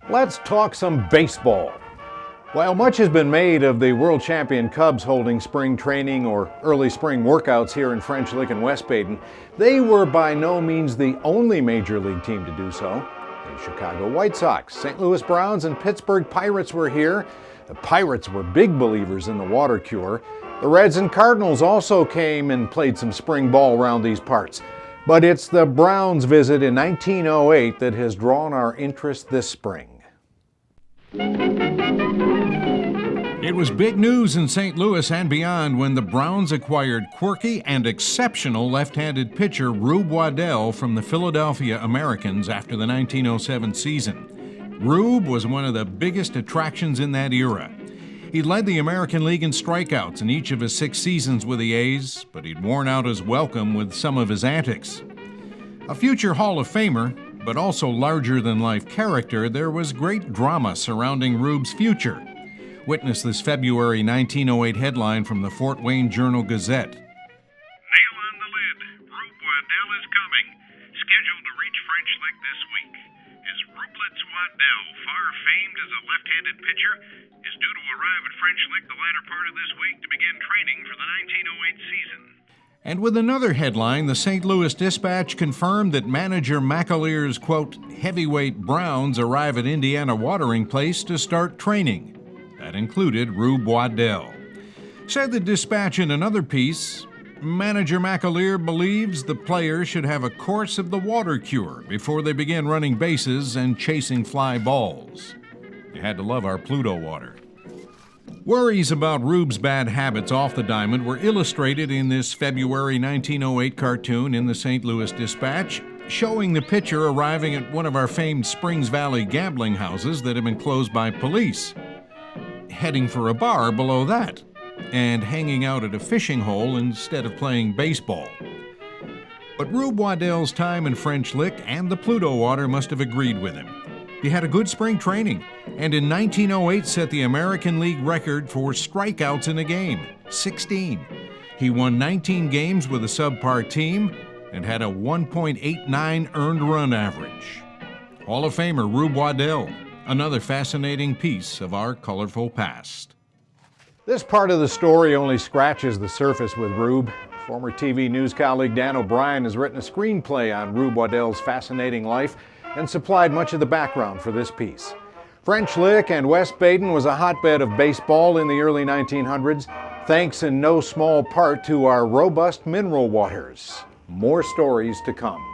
Let's talk some baseball. While much has been made of the world champion Cubs holding spring training or early spring workouts here in French Lick and West Baden, they were by no means the only major league team to do so. The Chicago White Sox, St. Louis Browns, and Pittsburgh Pirates were here. The Pirates were big believers in the water cure. The Reds and Cardinals also came and played some spring ball around these parts. But it's the Browns' visit in 1908 that has drawn our interest this spring. It was big news in St. Louis and beyond when the Browns acquired quirky and exceptional left-handed pitcher Rube Waddell from the Philadelphia Americans after the 1907 season. Rube was one of the biggest attractions in that era. He led the American League in strikeouts in each of his 6 seasons with the A's, but he'd worn out his welcome with some of his antics. A future Hall of Famer, but also larger-than-life character, there was great drama surrounding Rube's future. Witness this February 1908 headline from the Fort Wayne Journal-Gazette. Nail on the lid. Rube Waddell is coming. Scheduled to reach French Lick this week. As Rubelets Waddell, far famed as a left-handed pitcher, is due to arrive at French Lick the latter part of this week to begin training for the 1908 season. And with another headline, the St. Louis Dispatch confirmed that manager McAleer's, quote, heavyweight Browns arrive at Indiana Watering Place to start training. That included Rube Waddell. Said the Dispatch in another piece, manager McAleer believes the players should have a course of the water cure before they begin running bases and chasing fly balls. You had to love our Pluto water. Worries about Rube's bad habits off the diamond were illustrated in this February 1908 cartoon in the St. Louis Dispatch, showing the pitcher arriving at one of our famed Springs Valley gambling houses that had been closed by police, heading for a bar below that, and hanging out at a fishing hole instead of playing baseball. But Rube Waddell's time in French Lick and the Pluto water must have agreed with him. He had a good spring training, and in 1908 set the American League record for strikeouts in a game, 16. He won 19 games with a subpar team and had a 1.89 earned run average. Hall of Famer Rube Waddell, another fascinating piece of our colorful past. This part of the story only scratches the surface with Rube. Former TV news colleague Dan O'Brien has written a screenplay on Rube Waddell's fascinating life and supplied much of the background for this piece. French Lick and West Baden was a hotbed of baseball in the early 1900s, thanks in no small part to our robust mineral waters. More stories to come.